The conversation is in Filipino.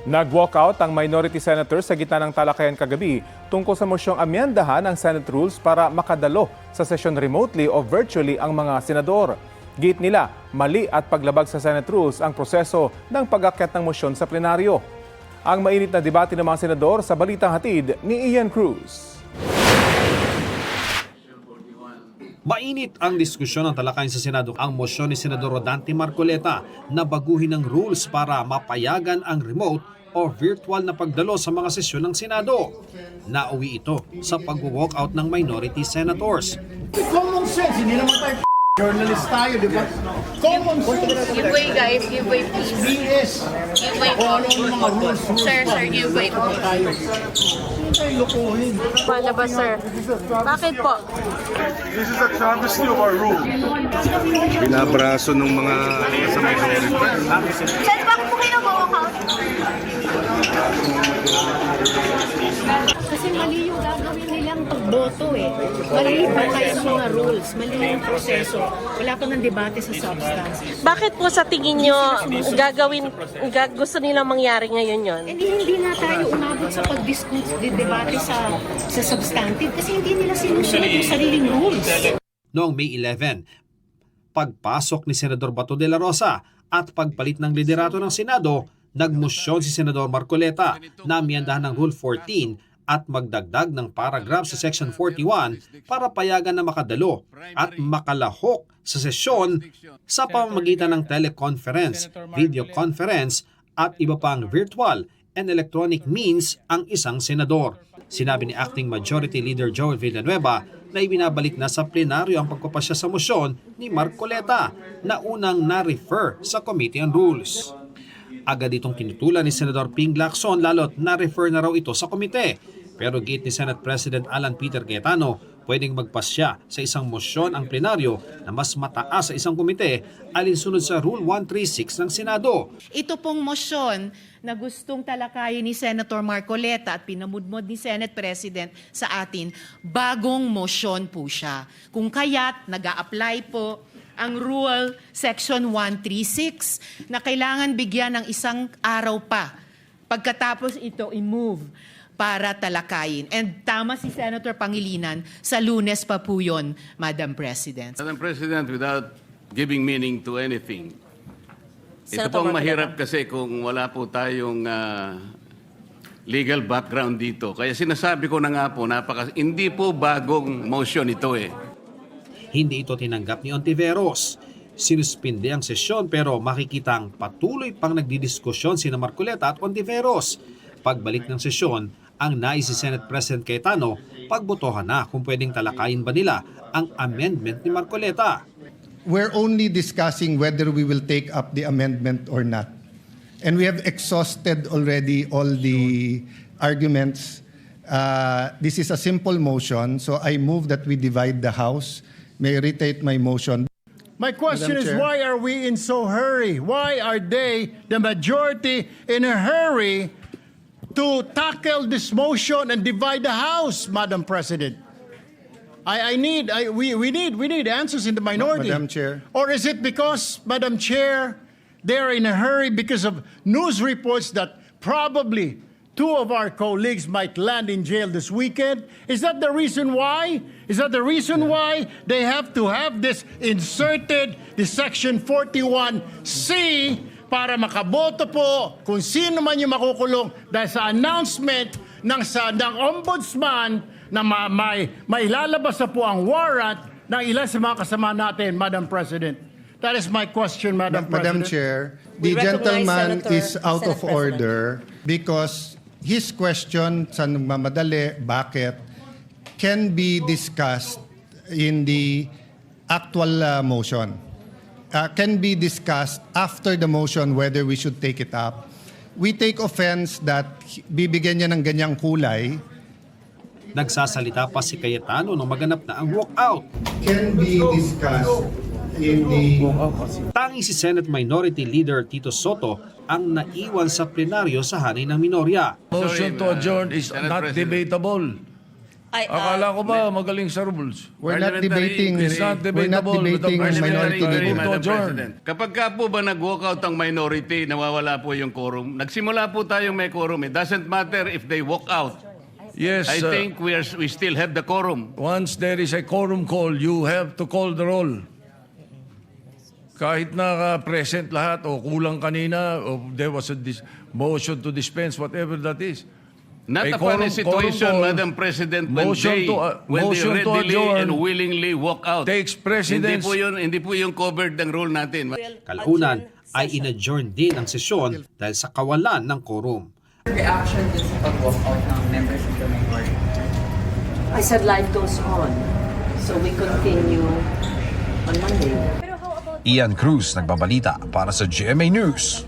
Nag-walkout ang minority senators sa gitna ng talakayan kagabi tungkol sa mosyong amyendahan ng Senate rules para makadalo sa sesyon remotely o virtually ang mga senador. Git nila, mali at paglabag sa Senate rules ang proseso ng pag-akyat ng mosyon sa plenaryo. Ang mainit na debate ng mga senador sa Balitang Hatid ni Ian Cruz. Mainit ang diskusyon ng talakayan sa Senado ang mosyon ni Senador Rodante Marcoleta na baguhin ang rules para mapayagan ang remote o virtual na pagdalo sa mga sesyon ng Senado. Nauwi ito sa pag-walkout ng minority senators. Common sense, hindi naman tayo journalist tayo, di ba? Common sense. Give way, guys. Give way, please. BS. Give way po. Ano yung mga rules? Sir, give way po. Tayo. Hindi tayo lukuhin. Palabas, sir. Bakit po? This is a travesty of our rule. Binabraso ng mga kasamay sa Sir, bakit po kayo nag-walkout? Kasi mali yung gagawin nilang pagboto eh. Mali pa kaya mga rules, mali yung proseso. Wala pa ng debate sa substance. Bakit po sa tingin nyo gusto nilang mangyari ngayon yon? Hindi na tayo umabot sa pag-debate sa substantive kasi hindi nila sinusunod yung sariling rules. Noong May 11, pagpasok ni Senador Bato de la Rosa at pagpalit ng liderato ng Senado, nagmosyon si Senador Marcoleta na amyendahan ng Rule 14 at magdagdag ng paragraph sa Section 41 para payagan na makadalo at makalahok sa sesyon sa pamamagitan ng teleconference, video conference at iba pang virtual and electronic means ang isang senador. Sinabi ni Acting Majority Leader Joel Villanueva na ibinabalik na sa plenaryo ang pagpapasya sa mosyon ni Marcoleta na unang na-refer sa Committee on Rules. Agad itong tinutulan ni Senador Ping Lacson lalo't na-refer na raw ito sa komite. Pero gate ni Senate President Alan Peter Cayetano, pwedeng magpasya sa isang mosyon ang plenaryo na mas mataas sa isang komite alinsunod sa Rule 136 ng Senado. Ito pong motion na gustong talakayin ni Senator Marcoleta at pinamudmod ni Senate President sa atin, bagong motion po siya. Kung kaya't nag-a-apply po ang Rule Section 136 na kailangan bigyan ng isang araw pa pagkatapos ito i-move para talakayin. And tama si Senator Pangilinan, sa Lunes pa po yun, Madam President. Madam President, without giving meaning to anything, ito Senator pong Marcoleta. mahirap kasi kung wala po tayong legal background dito. Kaya sinasabi ko na nga po, hindi po bagong motion ito eh. Hindi ito tinanggap ni Ontiveros. Sinuspinde ang sesyon pero makikitang patuloy pang nagdidiskusyon sina Marcoleta at Ontiveros. Pagbalik ng sesyon, ang nais si Senate President Cayetano, pagbotohan na kung pwedeng talakayin ba nila ang amendment ni Marcoleta. We're only discussing whether we will take up the amendment or not. And we have exhausted already all the arguments. This is a simple motion, so I move that we divide the House. May I reiterate my motion. My question Madam is, Chair. why are we in so hurry? Why are they, the majority, in a hurry to tackle this motion and divide the House, Madam President? We need answers in the minority. Madam Chair. Or is it because, Madam Chair, they're in a hurry because of news reports that probably two of our colleagues might land in jail this weekend? Is that the reason why? Is that the reason why they have to have this inserted, the Section 41C, para makaboto po kung sino man yung makukulong dahil sa announcement ng ombudsman na may lalabas na po ang warrant ng ilan sa mga kasama natin, Madam President. That is my question, Madam Madam President. Chair, We the recognize gentleman Senator- is out Senate of order because his question sa nagmamadali, bakit, can be discussed in the actual motion. Can be discussed after the motion whether we should take it up. We take offense that bibigyan niya ng ganyang kulay. Nagsasalita pa si Cayetano nung maganap na ang walkout. Can be discussed in the... Tanging si Senate Minority Leader Tito Soto ang naiwan sa plenaryo sa hanay ng minorya. Motion to adjourn is Senate not President. debatable. Akala ko ba magaling sa rules? We're not Parliamentary debating, inquiry. It's not we're not debatable with the debating President. minority Very leader. good. Madam adjourn. President. Kapag ka po ba nag-walk out ang minority, nawawala po yung quorum. Nagsimula po tayong may quorum. It doesn't matter if they walk out. Yes, I think we still have the quorum. once there is a quorum call, you have to call the roll. Kahit na present lahat o kulang kanina o there was a motion to dispense, whatever that is. Not A upon a quorum situation, call, Madam President, when motion they, to, when they motion to readily adjourn and willingly walk out. takes precedence. Hindi po yung covered ng rule natin. Kalaunan ay in-adjourn din ang sesyon dahil sa kawalan ng quorum. Reaction dun sa pag-walk out ng members of the minority? I said life goes on. So we continue on Monday. Ian Cruz nagbabalita para sa GMA News.